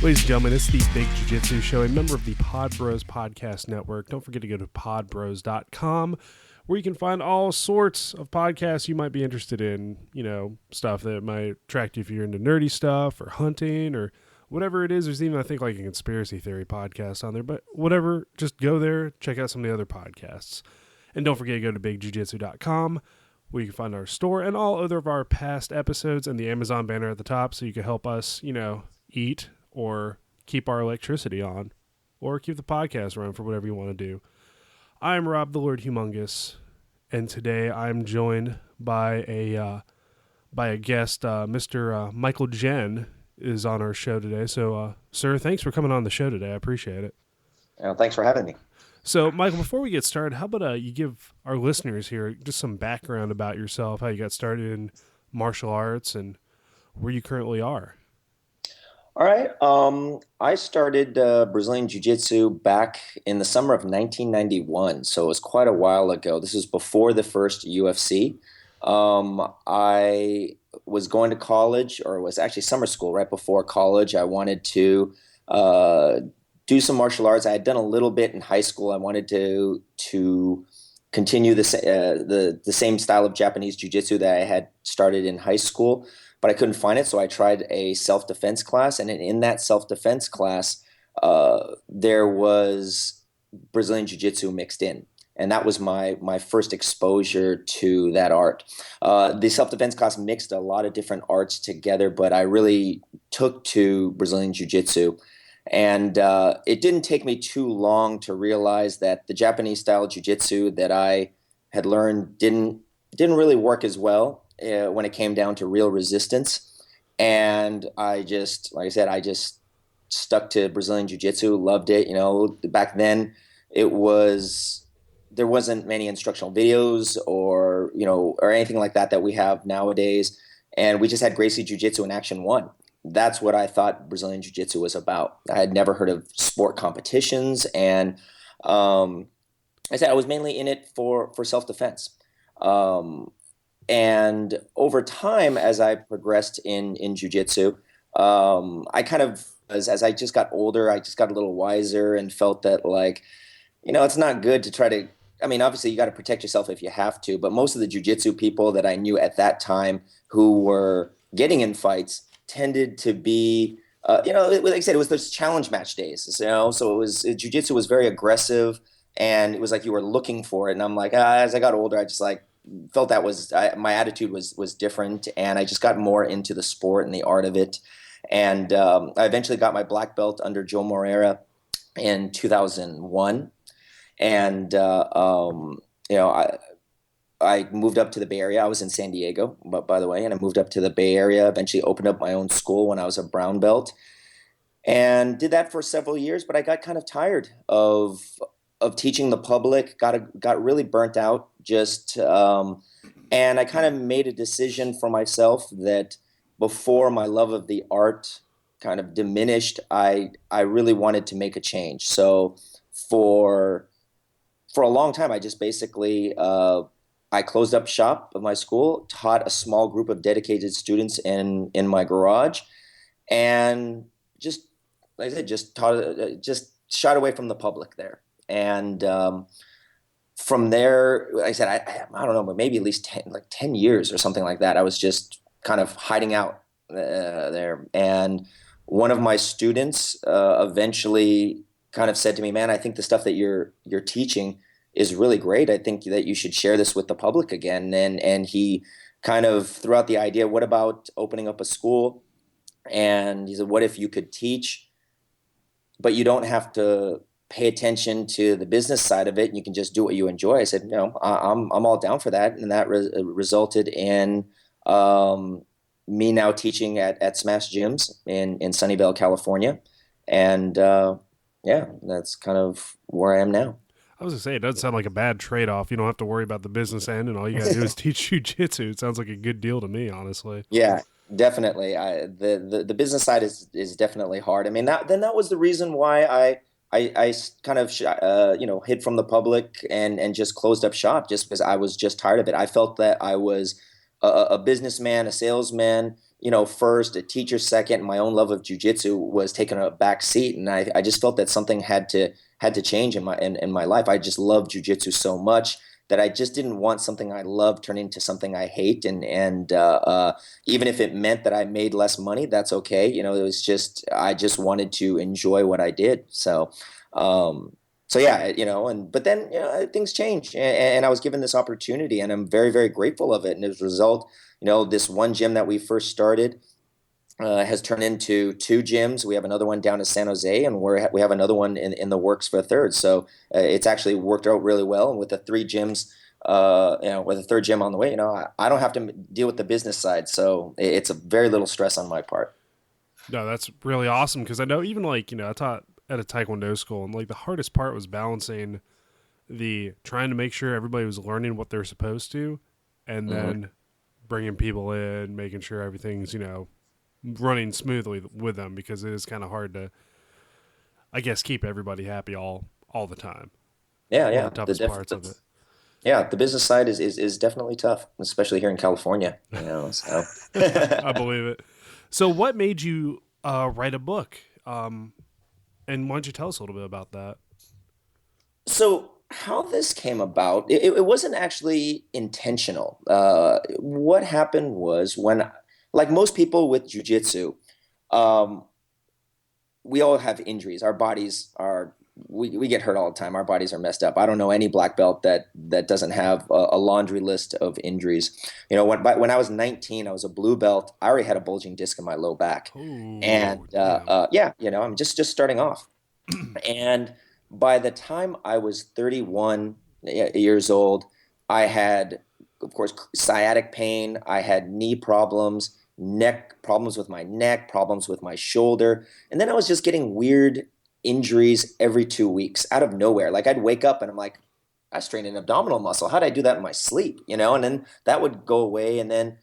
Ladies and gentlemen, it's the Big Jiu-Jitsu Show, a member of the Pod Bros Podcast Network. Don't forget to go to podbros.com, where you can find all sorts of podcasts you might be interested in. You know, stuff that might attract you if you're into nerdy stuff or hunting or whatever it is. There's even, I think, like a conspiracy theory podcast on there. But whatever, just go there, check out some of the other podcasts. And don't forget to go to bigjujitsu.com, where you can find our store and all other of our past episodes and the Amazon banner at the top, so you can help us, eat or keep our electricity on, or keep the podcast running for whatever you want to do. I'm Rob the Lord Humongous, and today I'm joined by a guest. Mr. Michael Jen is on our show today. So, sir, thanks for coming on the show today. I appreciate it. Thanks for having me. So, Michael, before we get started, how about you give our listeners here just some background about yourself, how you got started in martial arts, and where you currently are. All right. I started Brazilian Jiu-Jitsu back in the summer of 1991, so it was quite a while ago. This was before the first UFC. I was going to college, or it was actually summer school right before college. I wanted to do some martial arts. I had done a little bit in high school. I wanted to continue the same style of Japanese Jiu-Jitsu that I had started in high school, but I couldn't find it, so I tried a self-defense class, and in that self-defense class, there was Brazilian Jiu-Jitsu mixed in, and that was my first exposure to that art. The self-defense class mixed a lot of different arts together, but I really took to Brazilian Jiu-Jitsu, and it didn't take me too long to realize that the Japanese-style Jiu-Jitsu that I had learned didn't really work as well when it came down to real resistance. And I just stuck to Brazilian Jiu-Jitsu, loved it. Back then there wasn't many instructional videos or anything like that we have nowadays. And we just had Gracie Jiu-Jitsu in Action 1. That's what I thought Brazilian Jiu-Jitsu was about. I had never heard of sport competitions. And I was mainly in it for self-defense. And over time, as I progressed in jiu-jitsu, I kind of, as I just got older, I just got a little wiser and felt that, it's not good to try to, obviously you got to protect yourself if you have to, but most of the jiu-jitsu people that I knew at that time who were getting in fights tended to be, like I said, it was those challenge match days, so it was, jiu-jitsu was very aggressive, and it was like you were looking for it. And I'm like, as I got older, I just felt that my attitude was different, and I just got more into the sport and the art of it. And I eventually got my black belt under Joe Moreira in 2001. And I moved up to the Bay Area. I was in San Diego, but by the way, and I moved up to the Bay Area. Eventually opened up my own school when I was a brown belt, and did that for several years. But I got kind of tired of teaching the public. Got really burnt out. And I kind of made a decision for myself that before my love of the art kind of diminished, I really wanted to make a change. So for a long time, I just basically I closed up shop of my school, taught a small group of dedicated students in my garage, and just, like I said, just shied away from the public there. And from there, like I said, I don't know, but maybe at least 10 years or something like that, I was just kind of hiding out there. And one of my students eventually kind of said to me, "Man, I think the stuff that you're teaching is really great. I think that you should share this with the public again." And he kind of threw out the idea, "What about opening up a school?" And he said, "What if you could teach, but you don't have to pay attention to the business side of it, and you can just do what you enjoy?" I said, I'm all down for that. And that resulted in me now teaching at Smash Gyms in Sunnyvale, California. And that's kind of where I am now. I was going to say, it doesn't sound like a bad trade-off. You don't have to worry about the business end, and all you got to do is teach jiu-jitsu. It sounds like a good deal to me, honestly. Yeah, definitely. The business side is definitely hard. That was the reason why I kind of hid from the public and just closed up shop, just because I was just tired of it. I felt that I was a businessman, a salesman, first, a teacher second, and my own love of jujitsu was taking a back seat. And I just felt that something had to change in my life. I just love jujitsu so much that I just didn't want something I love turn into something I hate. And even if it meant that I made less money, that's okay. It was just, I just wanted to enjoy what I did. So yeah, but then, things changed, and I was given this opportunity, and I'm very, very grateful of it. And as a result, this one gym that we first started has turned into two gyms. We have another one down in San Jose, and we have another one in the works for a third. So it's actually worked out really well. And with the three gyms, with a third gym on the way, I don't have to deal with the business side. So it's a very little stress on my part. No, that's really awesome because I know even like, I taught at a Taekwondo school, and like the hardest part was balancing the trying to make sure everybody was learning what they're supposed to, and Mm-hmm. then bringing people in, making sure everything's, running smoothly with them, because it is kind of hard to, I guess, keep everybody happy all the time. Yeah, One of yeah. the toughest parts of it. Yeah, the business side is definitely tough, especially here in California. So. I believe it. So, what made you write a book? And why don't you tell us a little bit about that? So how this came about, it wasn't actually intentional. What happened was when, like most people with jujitsu, um, we all have injuries. Our bodies are we get hurt all the time. Our bodies are messed up. I don't know any black belt that doesn't have a laundry list of injuries. When I was 19, I was a blue belt. I already had a bulging disc in my low back, and Oh, damn. yeah, I'm just starting off. And by the time I was 31 years old, I had, of course, sciatic pain. I had knee problems, neck problems with my neck, problems with my shoulder. And then I was just getting weird injuries every 2 weeks out of nowhere. Like I'd wake up and I'm like, I strained an abdominal muscle. How did I do that in my sleep? And then that would go away. And then,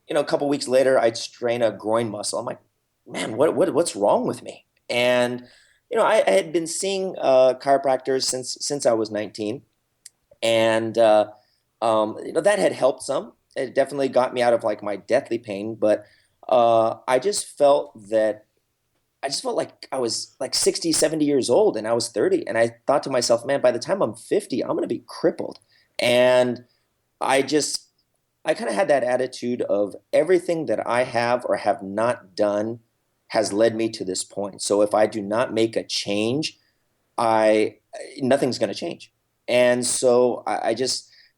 a couple weeks later, I'd strain a groin muscle. I'm like, man, what's wrong with me? And I had been seeing chiropractors since I was 19, and that had helped some. It definitely got me out of like my deathly pain, but I just felt like I was like 60, 70 years old, and I was 30, and I thought to myself, man, by the time I'm 50, I'm going to be crippled. And I just I kind of had that attitude of everything that I have or have not done has led me to this point. So if I do not make a change, I nothing's going to change. And so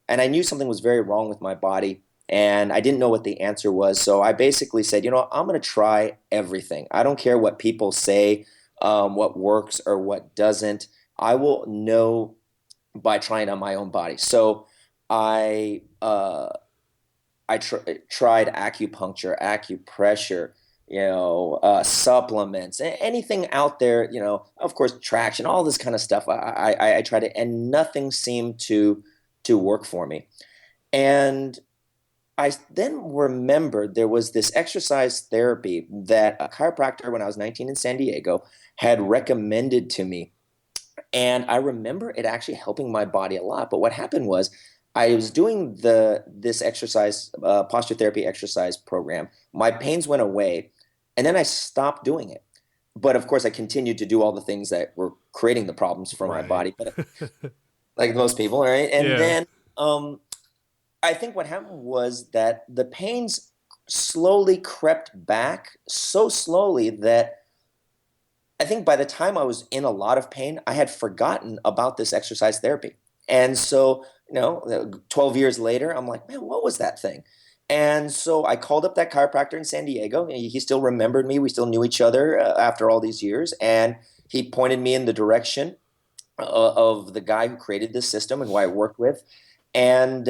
and I knew something was very wrong with my body, and I didn't know what the answer was. So I basically said, I'm going to try everything. I don't care what people say, what works or what doesn't. I will know by trying on my own body. So I tried acupuncture, acupressure, supplements, anything out there, of course, traction, all this kind of stuff. I tried it, and nothing seemed to work for me. And I then remembered there was this exercise therapy that a chiropractor when I was 19 in San Diego had recommended to me. And I remember it actually helping my body a lot. But what happened was I was doing this exercise, posture therapy exercise program. My pains went away, and then I stopped doing it. But of course, I continued to do all the things that were creating the problems for my Right. body, but like most people, right? And Yeah. then I think what happened was that the pains slowly crept back so slowly that I think by the time I was in a lot of pain, I had forgotten about this exercise therapy. And so, 12 years later, I'm like, man, what was that thing? And so I called up that chiropractor in San Diego. He still remembered me. We still knew each other after all these years. And he pointed me in the direction of the guy who created this system and who I worked with. And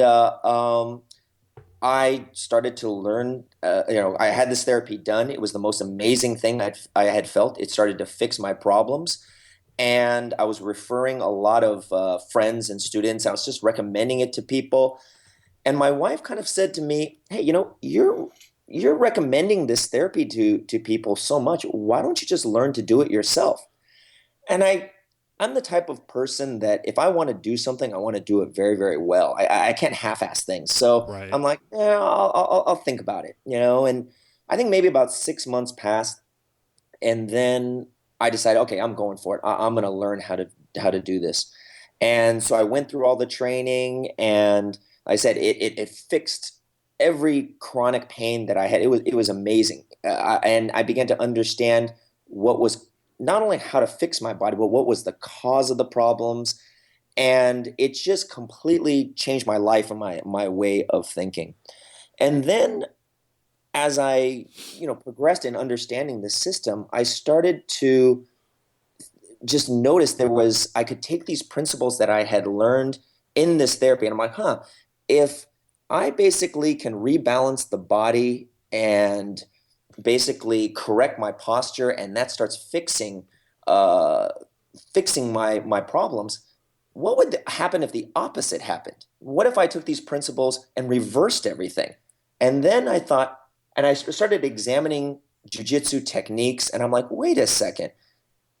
I started to learn, I had this therapy done. It was the most amazing thing I had felt. It started to fix my problems. And I was referring a lot of friends and students. I was just recommending it to people. And my wife kind of said to me, hey, you're recommending this therapy to people so much. Why don't you just learn to do it yourself? And I'm the type of person that if I want to do something, I want to do it very, very well. I can't half-ass things. So Right. I'm like, yeah, I'll think about it, And I think maybe about 6 months passed, and then I decided, okay, I'm going for it. I'm going to learn how to do this. And so I went through all the training, and like I said, it fixed every chronic pain that I had. It was amazing, and I began to understand what was not only how to fix my body, but what was the cause of the problems, and it just completely changed my life and my way of thinking. And then as I, progressed in understanding the system, I started to just notice I could take these principles that I had learned in this therapy, and I'm like, if I basically can rebalance the body and basically correct my posture, and that starts uh, fixing my problems, what would happen if the opposite happened? What if I took these principles and reversed everything? And then I thought, and I started examining jujitsu techniques, and I'm like, wait a second.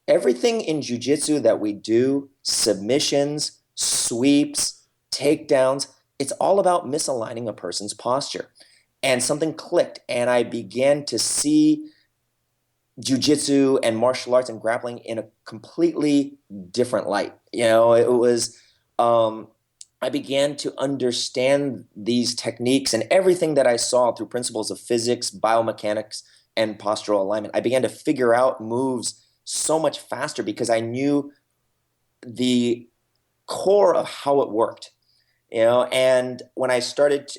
Everything in jujitsu that we do, submissions, sweeps, takedowns, it's all about misaligning a person's posture. And something clicked, and I began to see jujitsu and martial arts and grappling in a completely different light. It was, I began to understand these techniques and everything that I saw through principles of physics, biomechanics, and postural alignment. I began to figure out moves so much faster because I knew the core of how it worked. And then I started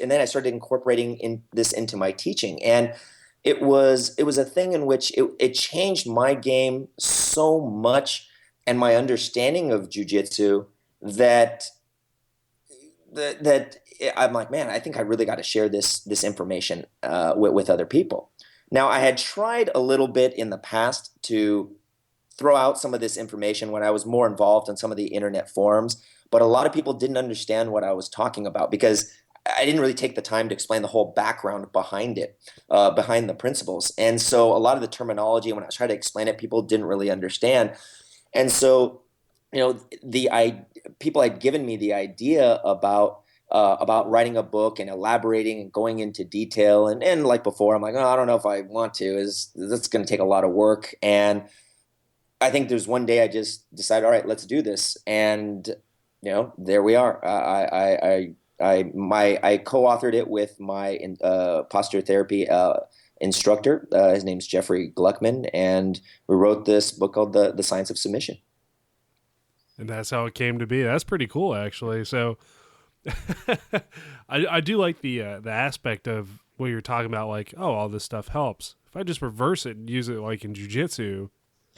incorporating this into my teaching, and it was a thing in which it changed my game so much and my understanding of jujitsu that that I'm like, man, I think I really got to share this information with other people. Now, I had tried a little bit in the past to throw out some of this information when I was more involved in some of the internet forums, but a lot of people didn't understand what I was talking about because I didn't really take the time to explain the whole background behind it, behind the principles. And so a lot of the terminology, when I tried to explain it, people didn't really understand. And so, people had given me the idea about writing a book and elaborating and going into detail. And like before, I'm like, oh, I don't know if I want to. That's going to take a lot of work. And I think there's one day I just decided, all right, let's do this. And there we are. I co-authored it with my posture therapy instructor. His name's Jeffrey Gluckman, and we wrote this book called The Science of Submission. And that's how it came to be. That's pretty cool, actually. So I do like the aspect of what you're talking about, like, oh, all this stuff helps. If I just reverse it and use it like in jiu-jitsu,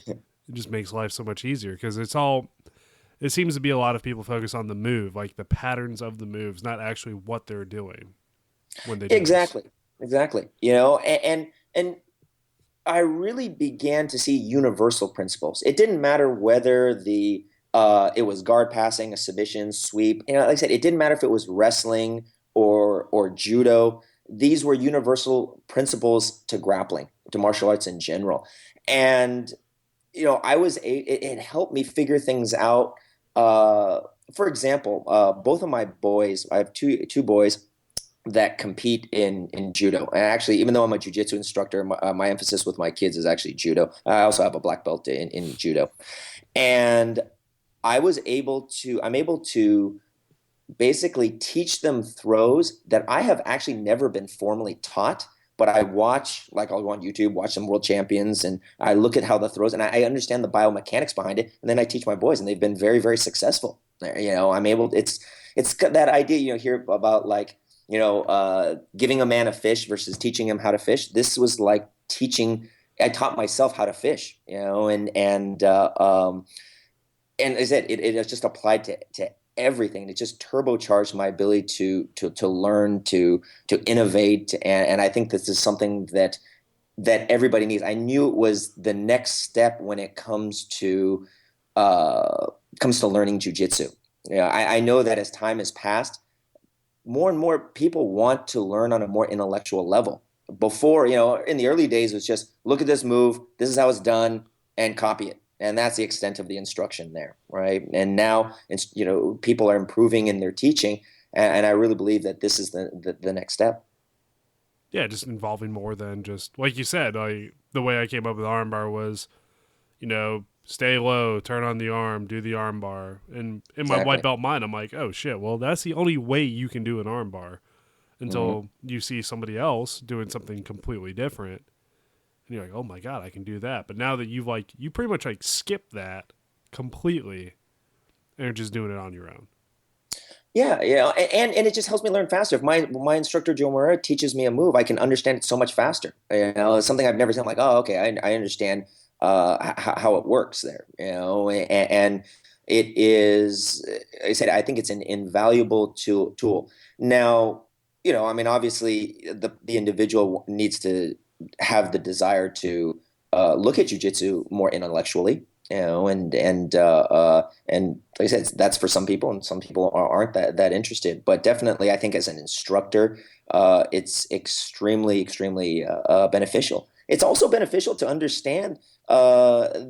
it just makes life so much easier because it seems to be a lot of people focus on the move, like the patterns of the moves, not actually what they're doing when they do Exactly. Exactly. And I really began to see universal principles. It didn't matter whether it was guard passing, a submission, sweep. Like I said, it didn't matter if it was wrestling or judo. These were universal principles to grappling, to martial arts in general. And it helped me figure things out. For example, both of my boys, I have two boys that compete in judo. And actually, even though I'm a jujitsu instructor, my emphasis with my kids is actually judo. I also have a black belt in judo. And I'm able to basically teach them throws that I have actually never been formally taught, but I watch, like I'll go on YouTube, watch some world champions, and I look at how the throws, and I understand the biomechanics behind it, and then I teach my boys, and they've been very, very successful. It's that idea, hear about like, giving a man a fish versus teaching him how to fish. This was like I taught myself how to fish, and as I said, it has just applied to everything. It just turbocharged my ability to learn, to innovate, and I think this is something that everybody needs. I knew it was the next step when it comes to learning jujitsu. I know that as time has passed, more and more people want to learn on a more intellectual level. Before, in the early days, it was just look at this move, this is how it's done, and copy it. And that's the extent of the instruction there, right? And now, people are improving in their teaching, and I really believe that this is the next step. yeah, just involving more than just like you said. The way I came up with armbar was, stay low, turn on the arm, do the armbar. And in my white Exactly. belt mind, I'm like, oh shit, well that's the only way you can do an armbar Hmm. until you see somebody else doing something completely different. And you're like, oh my god, I can do that. But now that you pretty much like skip that completely and you're just doing it on your own. Yeah, yeah, and it just helps me learn faster. If my instructor Joe Moreira teaches me a move, I can understand it so much faster. It's something I've never seen. I'm like, oh, okay, I understand how it works there. And it is. I said, I think it's an invaluable tool. Now, I mean, obviously, the individual needs to have the desire to look at jujitsu more intellectually. And like I said, that's for some people, and some people aren't that interested. But definitely, I think as an instructor, it's extremely beneficial. It's also beneficial to understand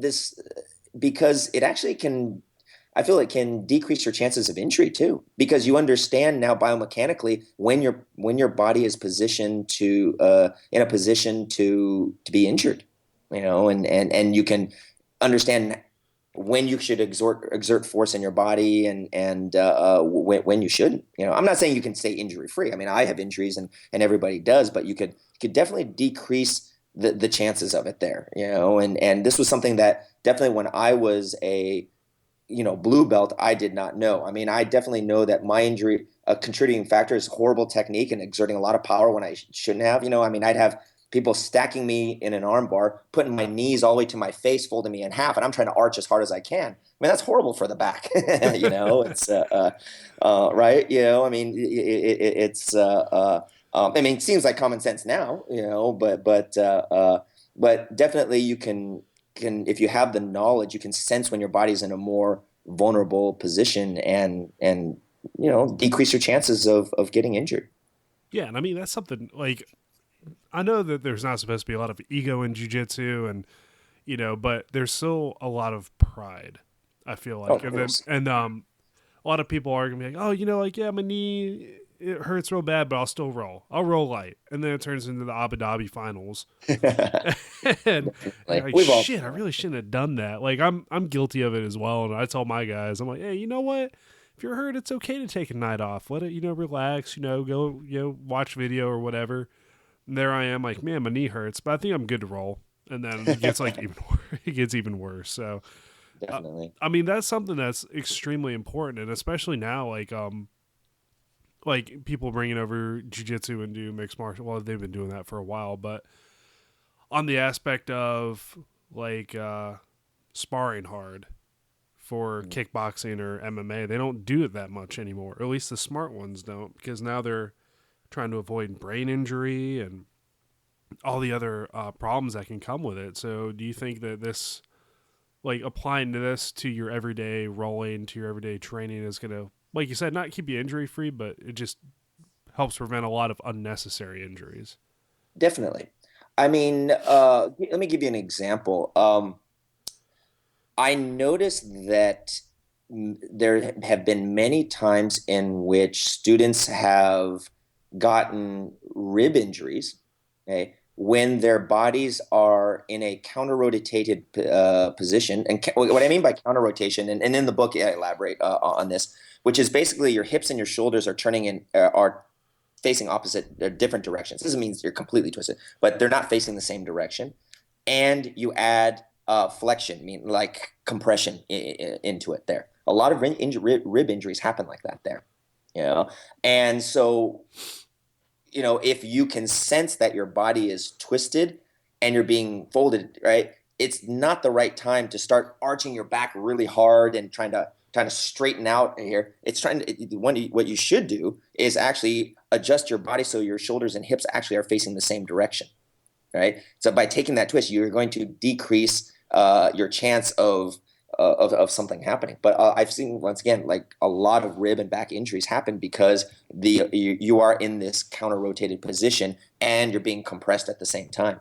this because it actually can. I feel it can decrease your chances of injury too, because you understand now biomechanically when your body is positioned to in a position to be injured, and you can understand when you should exert force in your body and when you shouldn't. I'm not saying you can stay injury free. I mean, I have injuries and everybody does, but you could definitely decrease the chances of it there. And this was something that definitely when I was a blue belt, I did not know. I mean, I definitely know that my injury, a contributing factor is horrible technique and exerting a lot of power when I shouldn't have. I mean, I'd have people stacking me in an arm bar, putting my knees all the way to my face, folding me in half, and I'm trying to arch as hard as I can. I mean, that's horrible for the back. It's right. I mean, I mean, it seems like common sense now, but definitely you can if you have the knowledge, you can sense when your body's in a more vulnerable position and decrease your chances of getting injured. Yeah, and I mean that's something like I know that there's not supposed to be a lot of ego in jujitsu, and but there's still a lot of pride. I feel Oh, like, of and then course. a lot of people are gonna be like, oh, like yeah, my knee it hurts real bad, but I'll still roll. I'll roll light, and then it turns into the Abu Dhabi finals, and you're Definitely. like, We've all shit, seen I that. really shouldn't have done that. Like I'm guilty of it as well, and I tell my guys, I'm like, hey, you know what? If you're hurt, it's okay to take a night off. Let it, relax. Go, watch video or whatever. And there I am, like, man, my knee hurts, but I think I'm good to roll. And then it gets like even worse. It gets even worse. So, uh, Definitely. I mean, that's something that's extremely important, and especially now, like people bringing over jujitsu and do mixed martial. Well, they've been doing that for a while, but on the aspect of like sparring hard for Mm. kickboxing or MMA, they don't do it that much anymore. Or at least the smart ones don't, because now they're trying to avoid brain injury and all the other problems that can come with it. So, do you think that this, like applying this to your everyday rolling, to your everyday training, is going to, like you said, not keep you injury free, but it just helps prevent a lot of unnecessary injuries? Definitely. I mean, let me give you an example. I noticed that there have been many times in which students have gotten rib injuries, okay, when their bodies are in a counter-rotated position. And what I mean by counter-rotation, and in the book I elaborate on this, which is basically your hips and your shoulders are turning in are facing opposite different directions. This doesn't mean you're completely twisted, but they're not facing the same direction. And you add flexion, mean like compression into it. There, a lot of rib injuries happen like that. There, you know, and so if you can sense that your body is twisted and you're being folded, right? It's not the right time to start arching your back really hard and trying to straighten out here. It's trying to what you should do is actually adjust your body so your shoulders and hips actually are facing the same direction, right? So by taking that twist, you're going to decrease your chance of something happening. But I've seen once again like a lot of rib and back injuries happen because you are in this counter rotated position and you're being compressed at the same time.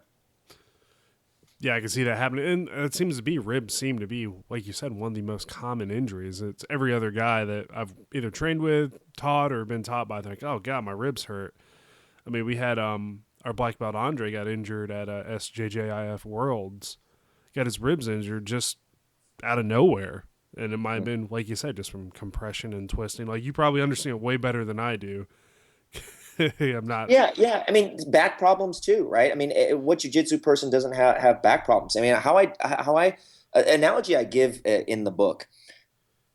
Yeah, I can see that happening. And it seems to be ribs seem to be, like you said, one of the most common injuries. It's every other guy that I've either trained with, taught, or been taught by. They're like, oh god, my ribs hurt. I mean, we had our black belt Andre got injured at SJJIF Worlds, got his ribs injured just out of nowhere. And it might have been, like you said, just from compression and twisting. Like, you probably understand way better than I do. I'm not. Yeah. I mean, back problems too, right? I mean, what jujitsu person doesn't have back problems? I mean, analogy I give in the book,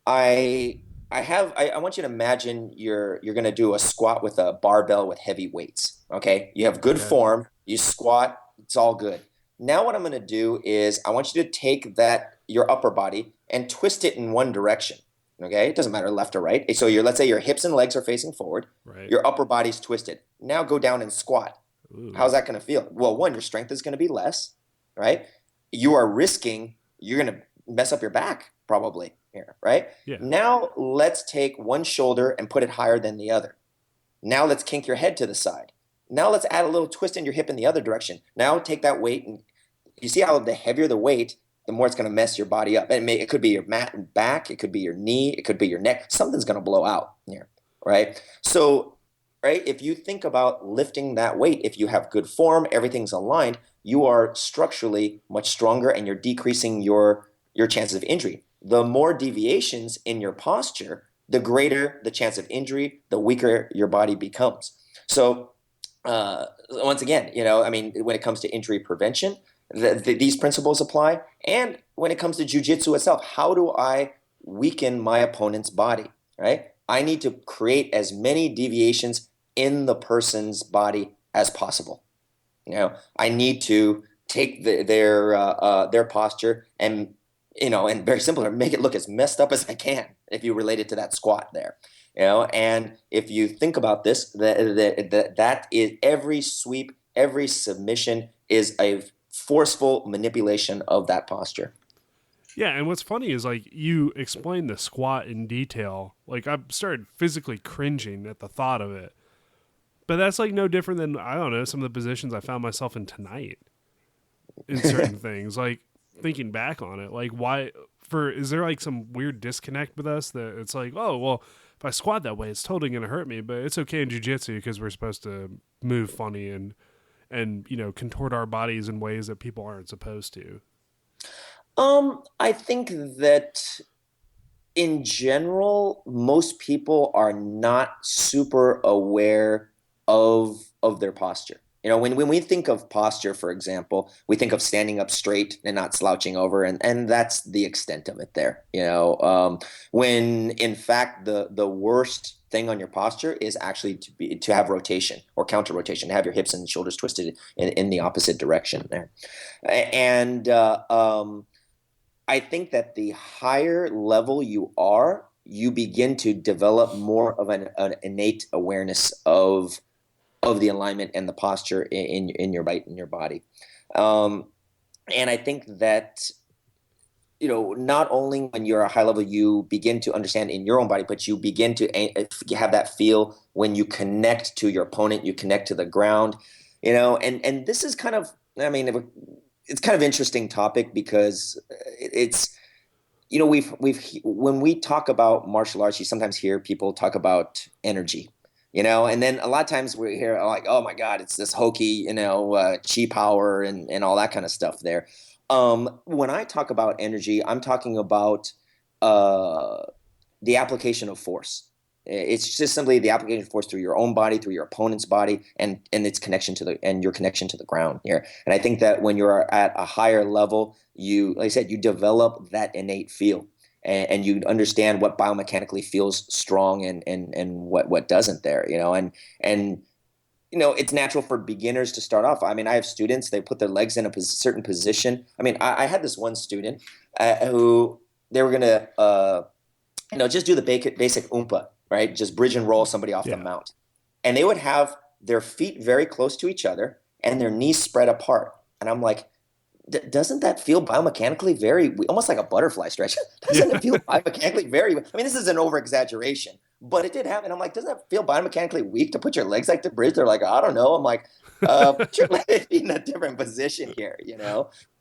I I want you to imagine you're going to do a squat with a barbell with heavy weights. Okay, you have good form, you squat, it's all good. Now what I'm going to do is I want you to take your upper body and twist it in one direction. Okay, it doesn't matter left or right. So let's say your hips and legs are facing forward. Right. Your upper body's twisted. Now go down and squat. Ooh. How's that going to feel? Well, one, your strength is going to be less, right? You're going to mess up your back probably here, right? Yeah. Now let's take one shoulder and put it higher than the other. Now let's kink your head to the side. Now let's add a little twist in your hip in the other direction. Now take that weight, and you see how the heavier the weight, the more it's going to mess your body up. And it could be your mat and back, it could be your knee, it could be your neck. Something's going to blow out here, right? So, right, if you think about lifting that weight, if you have good form, everything's aligned, you are structurally much stronger and you're decreasing your chances of injury. The more deviations in your posture, the greater the chance of injury, the weaker your body becomes. So once again, I mean, when it comes to injury prevention, these principles apply. And when it comes to jujitsu itself, how do I weaken my opponent's body, right? I need to create as many deviations in the person's body as possible. I need to take their posture and very simple, make it look as messed up as I can if you relate it to that squat there. And if you think about this, that is every sweep, every submission is a forceful manipulation of that posture. Yeah, and what's funny is, like, you explained the squat in detail. Like, I started physically cringing at the thought of it. But that's, like, no different than, I don't know, some of the positions I found myself in tonight in certain things. Like, thinking back on it, like, is there, like, some weird disconnect with us that it's like, oh, well, if I squat that way, it's totally going to hurt me, but it's okay in jiu-jitsu because we're supposed to move funny and contort our bodies in ways that people aren't supposed to. I think that in general, most people are not super aware of their posture. When we think of posture, for example, we think of standing up straight and not slouching over, and that's the extent of it there. When in fact the worst thing on your posture is actually to have rotation or counter rotation, to have your hips and shoulders twisted in the opposite direction there. And I think that the higher level you are, you begin to develop more of an innate awareness of the alignment and the posture in your body. And I think that, not only when you're at a high level, you begin to understand in your own body, but you begin to have that feel when you connect to your opponent, you connect to the ground, and this is kind of, it's kind of interesting topic because it's, when we talk about martial arts, you sometimes hear people talk about energy. And then a lot of times we hear like, oh my God, it's this hokey, chi power and all that kind of stuff there. When I talk about energy, I'm talking about the application of force. It's just simply the application of force through your own body, through your opponent's body, and its connection to your connection to the ground here. And I think that when you're at a higher level, like I said, you develop that innate feel. And you understand what biomechanically feels strong and what doesn't there, and it's natural for beginners to start off. I mean, I have students, they put their legs in a certain position. I mean, I had this one student who they were going to, just do the basic oompa, right? Just bridge and roll somebody off the mount. And they would have their feet very close to each other and their knees spread apart. And I'm like, doesn't that feel biomechanically very, almost like a butterfly stretch? Doesn't it feel biomechanically very, this is an over-exaggeration, but it did happen. I'm like, doesn't that feel biomechanically weak to put your legs like the bridge? They're like, I don't know. I'm like, put your legs in a different position here,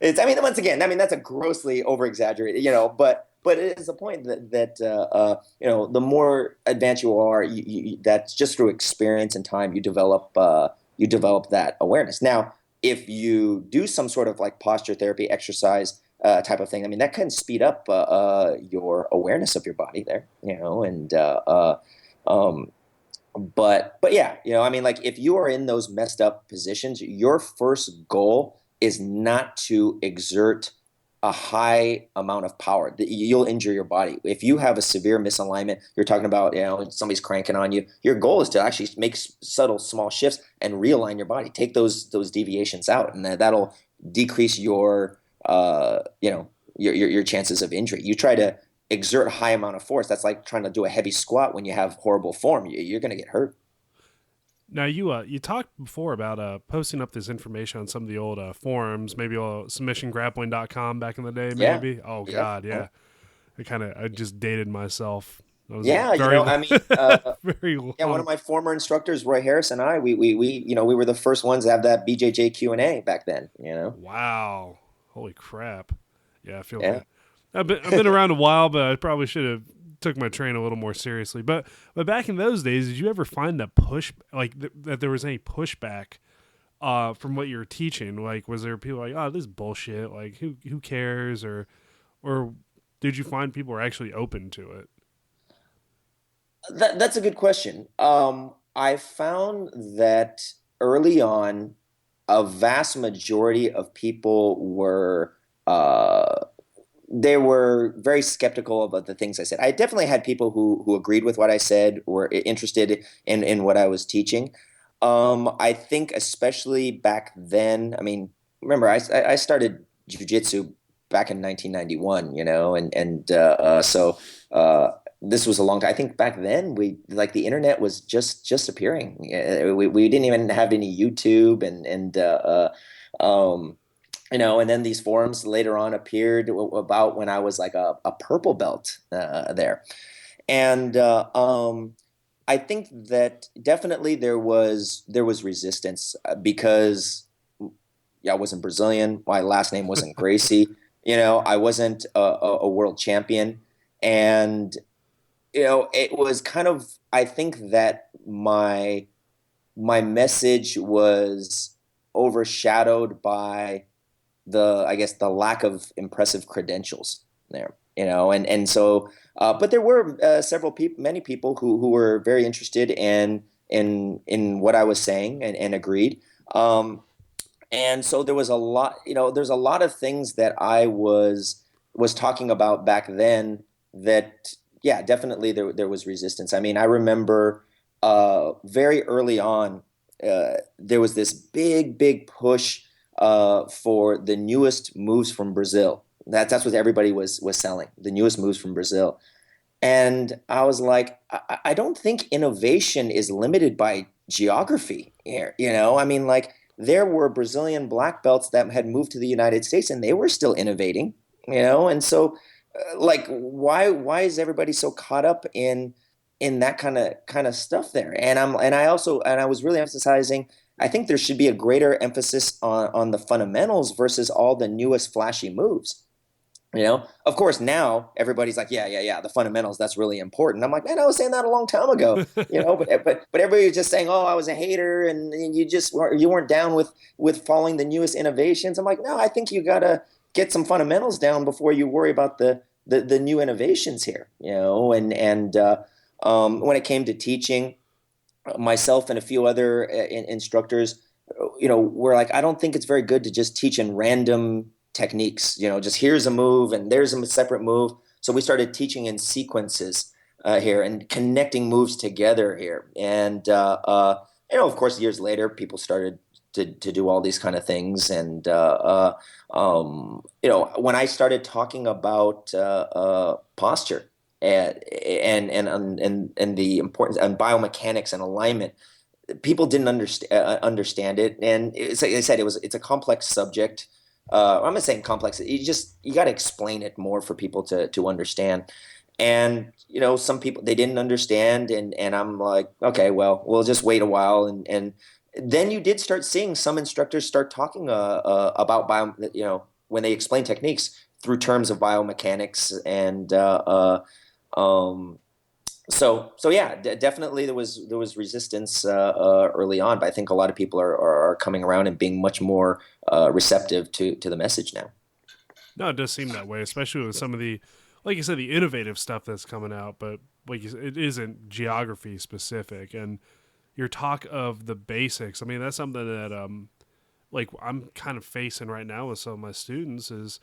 It's, once again, that's a grossly over-exaggerated, but it is a point that the more advanced you are, that's just through experience and time, you develop you develop that awareness. Now, if you do some sort of like posture therapy exercise type of thing, I mean, that can speed up your awareness of your body there, and um, but yeah, I mean, like if you are in those messed up positions, your first goal is not to exert a high amount of power. You'll injure your body. If you have a severe misalignment, you're talking about, somebody's cranking on you. Your goal is to actually make subtle, small shifts and realign your body. Take those deviations out, and that'll decrease your chances of injury. You try to exert a high amount of force. That's like trying to do a heavy squat when you have horrible form. You're going to get hurt. Now you talked before about posting up this information on some of the old forums, maybe submissiongrappling.com back in the day, maybe. Yeah. Oh God, yeah. I just dated myself. Yeah, I mean, very long. Yeah, one of my former instructors, Roy Harris, and I, we were the first ones to have that BJJ Q&A back then. Wow, holy crap! Yeah, I feel good. I've been around a while, but I probably should have took my train a little more seriously. But back in those days, did you ever find that that there was any pushback from what you were teaching? Like, was there people like, oh, this is bullshit? Like, who cares? Or did you find people were actually open to it? That's a good question. I found that early on, a vast majority of people were they were very skeptical about the things I said. I definitely had people who agreed with what I said, were interested in what I was teaching. I think especially back then, I mean, remember, I started Jiu-Jitsu back in 1991, so this was a long time. I think back then the internet was just appearing. We didn't even have any YouTube and then these forums later on appeared about when I was like a purple belt there. And I think that definitely there was resistance because I wasn't Brazilian. My last name wasn't Gracie. I wasn't a world champion. And, it was kind of, I think that my message was overshadowed by the lack of impressive credentials there, and so, but there were many people who were very interested in what I was saying and agreed. And so there was a lot, there's a lot of things that I was talking about back then that, yeah, definitely there was resistance. I mean, I remember very early on, there was this big push for the newest moves from Brazil. That's what everybody was selling, the newest moves from Brazil. And I was like, I don't think innovation is limited by geography here. I mean, like there were Brazilian black belts that had moved to the United States and they were still innovating, and so like why is everybody so caught up in that kind of stuff there? And I was really emphasizing, I think there should be a greater emphasis on the fundamentals versus all the newest flashy moves. Of course, now everybody's like, yeah, the fundamentals, that's really important. I'm like, man, I was saying that a long time ago, but everybody was just saying, oh, I was a hater and you weren't down with following the newest innovations. I'm like, no, I think you got to get some fundamentals down before you worry about the new innovations here, when it came to teaching, myself and a few other instructors, were like, I don't think it's very good to just teach in random techniques, just here's a move and there's a separate move. So we started teaching in sequences here and connecting moves together here. And, of course, years later, people started to do all these kind of things. And, when I started talking about posture, and the importance and biomechanics and alignment, people didn't understand it. And like I said, it's a complex subject. I'm not saying complex. You got to explain it more for people to understand. And some people, they didn't understand, and I'm like, okay, well, we'll just wait a while. And then you did start seeing some instructors start talking about when they explain techniques through terms of biomechanics and So yeah, definitely there was resistance early on, but I think a lot of people are coming around and being much more receptive to the message now. No, it does seem that way, especially with some of the, like you said, the innovative stuff that's coming out. But like you said, it isn't geography specific, and your talk of the basics. I mean, that's something that like I'm kind of facing right now with some of my students is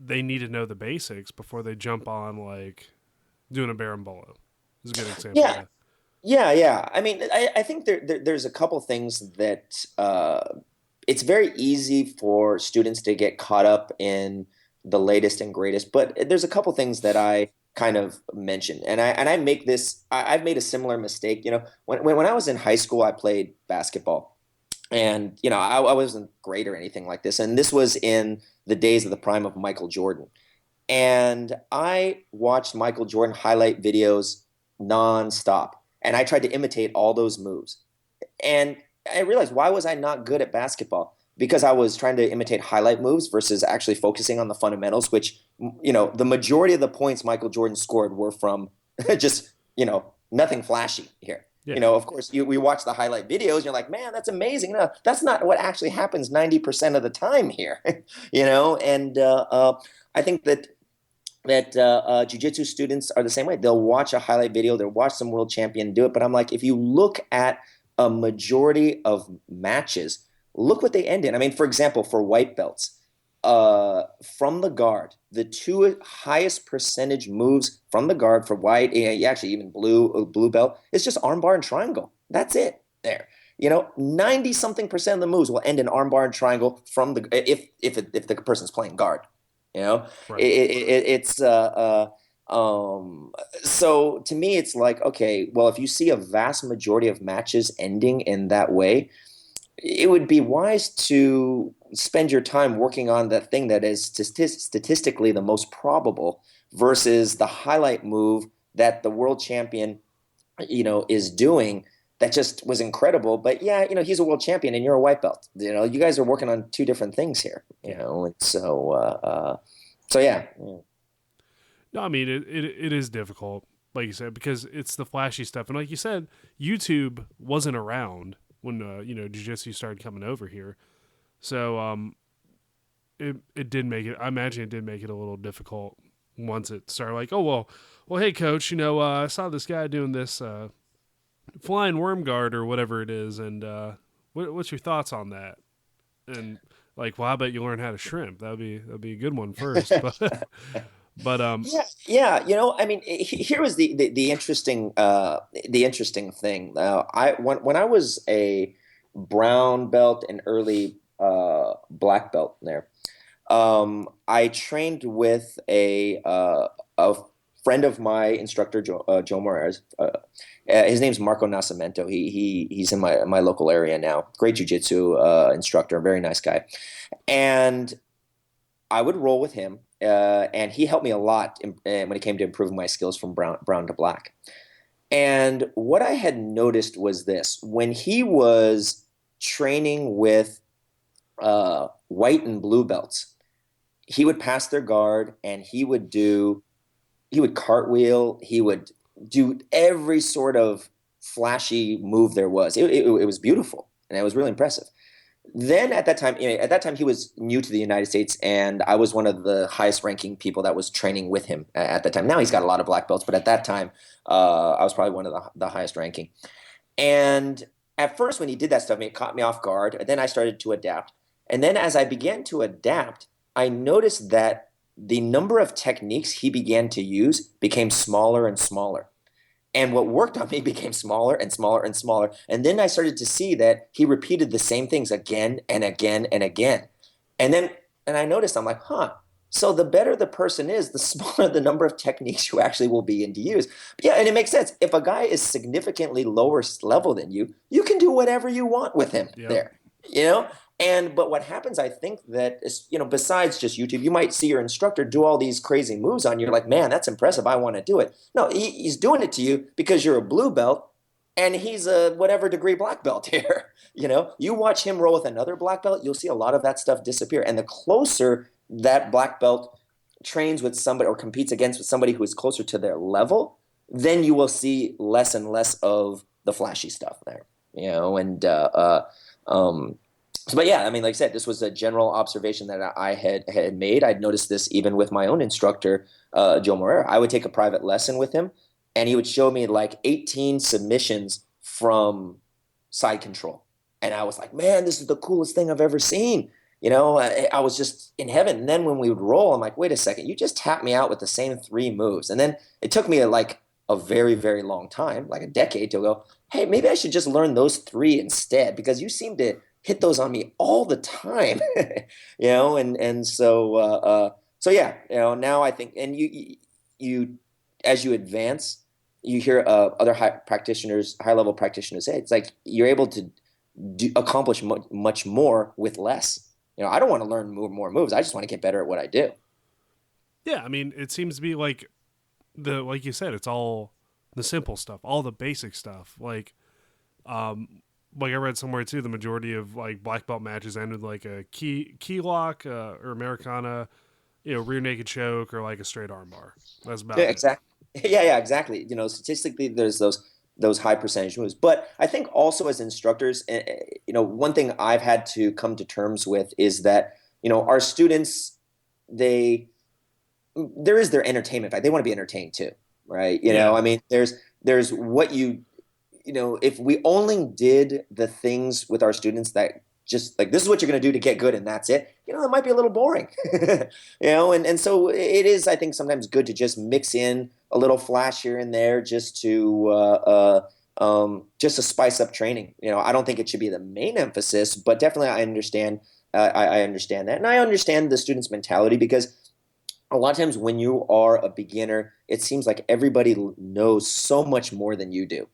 they need to know the basics before they jump on like doing a berimbolo. Is a good example of Yeah, that. yeah. I mean, I think there's a couple things that it's very easy for students to get caught up in the latest and greatest, but there's a couple things that I kind of mentioned, and I make this. I've made a similar mistake. When I was in high school, I played basketball, and I wasn't great or anything like this, and this was in the days of the prime of Michael Jordan. And I watched Michael Jordan highlight videos nonstop. And I tried to imitate all those moves. And I realized, why was I not good at basketball? Because I was trying to imitate highlight moves versus actually focusing on the fundamentals, which, the majority of the points Michael Jordan scored were from just, nothing flashy here. Yeah, Of course, we watch the highlight videos, and you're like, man, that's amazing. No, that's not what actually happens 90% of the time here, and I think that jujitsu students are the same way. They'll watch a highlight video, they'll watch some world champion do it. But I'm like, if you look at a majority of matches, look what they end in. I mean, for example, for white belts, from the guard, the two highest percentage moves from the guard for white, actually even blue belt, it's just armbar and triangle. That's it there. 90 something percent of the moves will end in armbar and triangle from the if the person's playing guard. You know, right. it's so to me, it's like, okay, well, if you see a vast majority of matches ending in that way, it would be wise to spend your time working on the thing that is statistically the most probable versus the highlight move that the world champion, is doing that just was incredible. But yeah, he's a world champion and you're a white belt. You guys are working on two different things here, and so yeah. No, I mean it is difficult, like you said, because it's the flashy stuff, and like you said, YouTube wasn't around when jiu-jitsu started coming over here, so it did make it. I imagine it did make it a little difficult once it started. Like, oh well, hey coach, I saw this guy doing this flying worm guard or whatever it is, and what's your thoughts on that? And like, well, I bet you learn how to shrimp. That'd be a good one first, but but. Yeah. I mean, here was the interesting thing. I when I was a brown belt and early black belt there, I trained with a friend of my instructor, Joe Moraes. His name's Marco Nascimento. He's in my local area now. Great jujitsu instructor, very nice guy, and I would roll with him, and he helped me a lot when it came to improving my skills from brown to black. And what I had noticed was this: when he was training with white and blue belts, he would pass their guard, and he would cartwheel, he would do every sort of flashy move there was. It was beautiful, and it was really impressive. Then at that time he was new to the United States, and I was one of the highest ranking people that was training with him at that time. Now he's got a lot of black belts, but at that time I was probably one of the highest ranking. And at first when he did that stuff, it caught me off guard. And then I started to adapt. And then as I began to adapt, I noticed that the number of techniques he began to use became smaller and smaller. And what worked on me became smaller and smaller and smaller. And then I started to see that he repeated the same things again and again and again. And I noticed, I'm like, huh. So the better the person is, the smaller the number of techniques you actually will begin to use. Yeah, and it makes sense. If a guy is significantly lower level than you can do whatever you want with him Yep. there. But what happens, I think that is, besides just YouTube, you might see your instructor do all these crazy moves on you. You're like, man, that's impressive. I want to do it. No, he's doing it to you because you're a blue belt and he's a whatever degree black belt here. You watch him roll with another black belt, you'll see a lot of that stuff disappear. And the closer that black belt trains with somebody or competes against with somebody who is closer to their level, then you will see less and less of the flashy stuff there, so, but yeah, I mean, like I said, this was a general observation that I had made. I'd noticed this even with my own instructor, Joe Moreira. I would take a private lesson with him, and he would show me like 18 submissions from side control. And I was like, man, this is the coolest thing I've ever seen. I was just in heaven. And then when we would roll, I'm like, wait a second, you just tapped me out with the same 3 moves. And then it took me like a very, very long time, like a decade, to go, hey, maybe I should just learn those 3 instead, because you seem to hit those on me all the time. So yeah, now I think, and you as you advance, you hear other high level practitioners say, it's like you're able to accomplish much more with less. I don't want to learn more moves. I just want to get better at what I do. Yeah, I mean, it seems to be like like you said, it's all the simple stuff, all the basic stuff. Like I read somewhere too, the majority of like black belt matches end with like a key lock or Americana, rear naked choke, or like a straight armbar. That's about Yeah, it. exactly. Yeah, exactly. Statistically, there's those high percentage moves. But I think also as instructors, one thing I've had to come to terms with is that, our students, there is their entertainment value. They want to be entertained too, right? Yeah. I mean, there's what if we only did the things with our students that just like, this is what you're going to do to get good and that's it, it might be a little boring. And so it is, I think, sometimes good to just mix in a little flash here and there just to spice up training. I don't think it should be the main emphasis, but definitely I understand that, and I understand the student's mentality, because a lot of times when you are a beginner, it seems like everybody knows so much more than you do.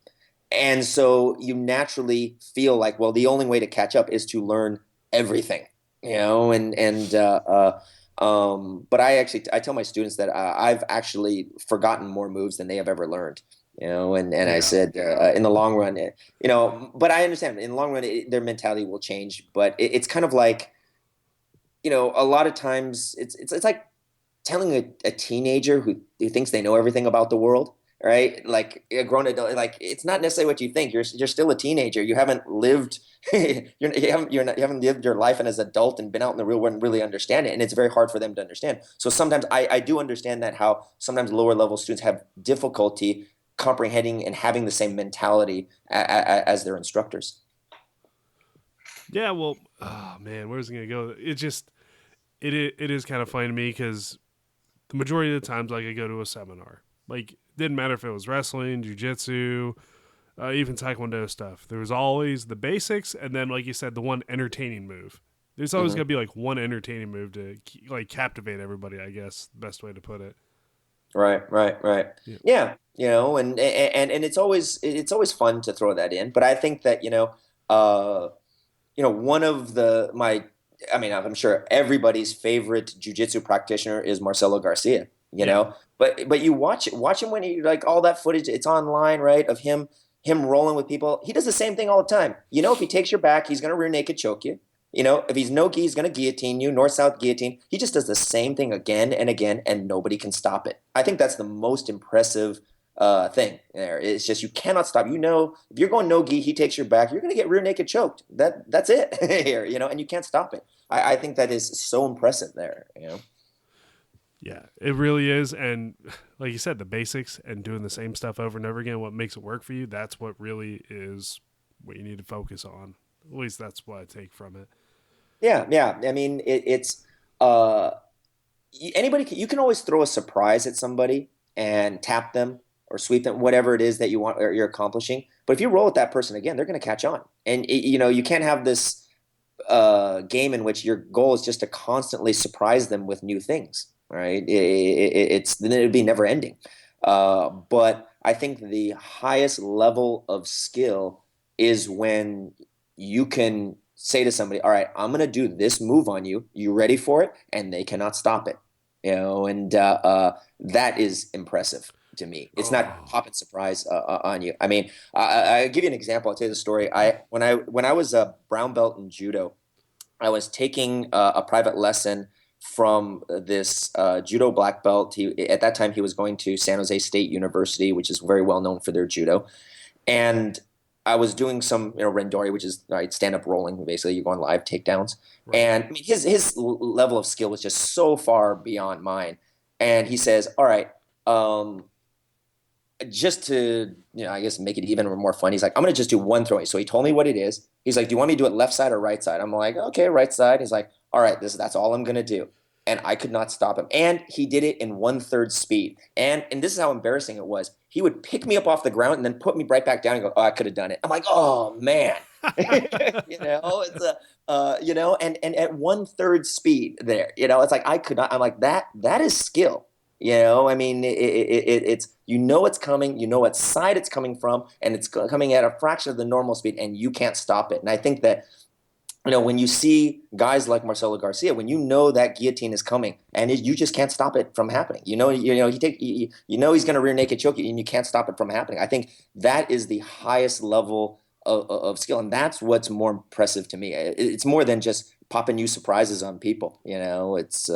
And so you naturally feel like, well, the only way to catch up is to learn everything, but I tell my students that I've actually forgotten more moves than they have ever learned, and Yeah. I said, in the long run, but I understand in the long run, their mentality will change, but it's kind of like, a lot of times it's like telling a teenager who thinks they know everything about the world, right? Like a grown adult, like it's not necessarily what you think. You're still a teenager. You haven't lived, you haven't lived your life and as an adult and been out in the real world and really understand it. And it's very hard for them to understand. So sometimes I do understand that, how sometimes lower level students have difficulty comprehending and having the same mentality as their instructors. Yeah. Well, oh man, where's it gonna go? It is kind of funny to me because the majority of the times, like, I go to a seminar, like, didn't matter if it was wrestling, jiu-jitsu, even taekwondo stuff. There was always the basics, and then, like you said, the one entertaining move. There's always going to be like one entertaining move to like captivate everybody, I guess, best way to put it. Right. Yeah, and it's always fun to throw that in. But I think that, one of I'm sure everybody's favorite jiu-jitsu practitioner is Marcelo Garcia, but you watch him when he, like, all that footage, it's online, right? Of him rolling with people. He does the same thing all the time. If he takes your back, he's going to rear naked choke you. If he's no-gi, he's going to guillotine you, north-south guillotine. He just does the same thing again and again, and nobody can stop it. I think that's the most impressive thing there. It's just, you cannot stop. If you're going no-gi, he takes your back, you're going to get rear naked choked. That's it here, and you can't stop it. I think that is so impressive there, Yeah, it really is. And like you said, the basics and doing the same stuff over and over again, what makes it work for you, that's what really is what you need to focus on. At least that's what I take from it. Yeah. I mean, it's you can always throw a surprise at somebody and tap them or sweep them, whatever it is that you want or you're accomplishing. But if you roll with that person again, they're going to catch on. And you can't have this game in which your goal is just to constantly surprise them with new things, right? Then it would be never ending. But I think the highest level of skill is when you can say to somebody, all right, I'm going to do this move on you. You ready for it? And they cannot stop it. And that is impressive to me. It's not pop and surprise on you. I mean, I give you an example. I'll tell you the story. When I was a brown belt in judo, I was taking a private lesson from this judo black belt. At that time, he was going to San Jose State University, which is very well known for their judo. And I was doing some, randori, which is stand up rolling. Basically, you go on live takedowns. Right. And I mean, his level of skill was just so far beyond mine. And he says, "All right, just to I guess make it even more fun, he's like, I'm gonna just do one throwing." So he told me what it is. He's like, "Do you want me to do it left side or right side?" I'm like, "Okay, right side." He's like, "All right, that's all I'm gonna do." And I could not stop him. And he did it in 1/3 speed. And this is how embarrassing it was. He would pick me up off the ground and then put me right back down and go, "Oh, I could have done it." I'm like, "Oh man." It's and at 1/3 speed there, it's like I could not. I'm like, that is skill. I mean, it's it's coming, what side it's coming from, and it's coming at a fraction of the normal speed, and you can't stop it. And I think that when you see guys like Marcelo Garcia, when that guillotine is coming, and you just can't stop it from happening. He's going to rear naked choke you, and you can't stop it from happening. I think that is the highest level of skill, and that's what's more impressive to me. It's more than just popping new surprises on people. It's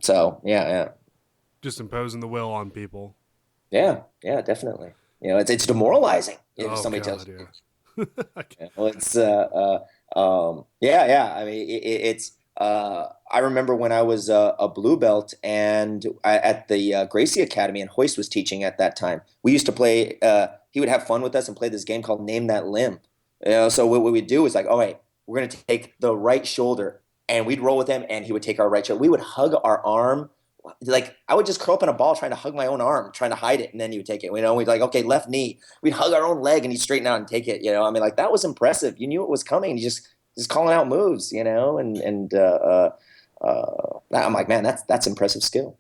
so yeah. Just imposing the will on people. Yeah, definitely. It's demoralizing if somebody God, tells you. Yeah. It's yeah. I mean, it's I remember when I was a blue belt and at the Gracie Academy, and Hoist was teaching at that time. We used to play. He would have fun with us and play this game called Name That Limb. So what we'd do is like, all right, we're gonna take the right shoulder, and we'd roll with him, and he would take our right shoulder. We would hug our arm. Like I would just curl up in a ball trying to hug my own arm, trying to hide it, and then he would take it. We'd like, okay, left knee. We'd hug our own leg, and he'd straighten out and take it. I mean, like that was impressive. You knew it was coming. You just calling out moves, and I'm like, man, that's impressive skill.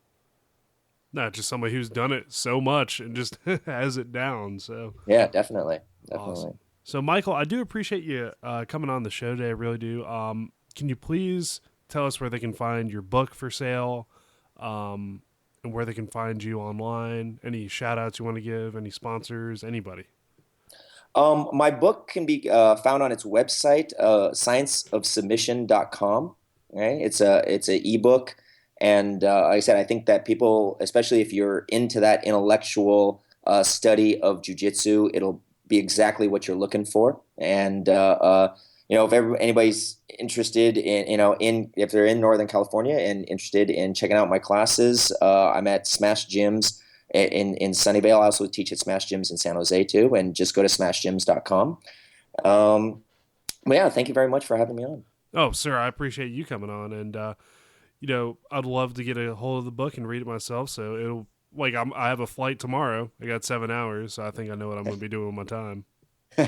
Not just somebody who's done it so much and just has it down. So yeah, definitely. Awesome. So Michael, I do appreciate you coming on the show today. I really do. Can you please tell us where they can find your book for sale? And where they can find you online, any shout outs you want to give, any sponsors, anybody? My book can be found on its website, scienceofsubmission.com. Right? It's an ebook. And like I said, I think that people, especially if you're into that intellectual study of jujitsu, it'll be exactly what you're looking for. And if anybody's interested in if they're in Northern California and interested in checking out my classes, I'm at Smash Gyms in Sunnyvale. I also teach at Smash Gyms in San Jose too, and just go to smashgyms.com. But yeah, thank you very much for having me on. Oh, sir, I appreciate you coming on, and I'd love to get a hold of the book and read it myself. So it'll I have a flight tomorrow. I got 7 hours, so I think I know what I'm going to be doing with my time. All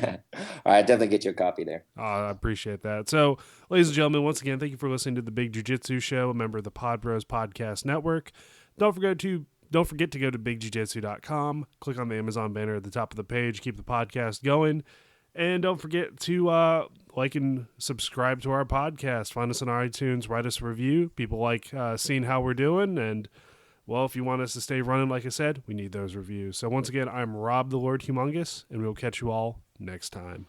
right, definitely get you a copy there. I appreciate that. So, ladies and gentlemen, once again, thank you for listening to the Big Jiu-Jitsu Show, a member of the Pod Bros Podcast Network. Don't forget to go to bigjujitsu.com. Click on the Amazon banner at the top of the page. Keep the podcast going. And don't forget to like and subscribe to our podcast. Find us on iTunes. Write us a review. People like seeing how we're doing. And, well, if you want us to stay running, like I said, we need those reviews. So once again, I'm Rob the Lord Humongous, and we'll catch you all next time.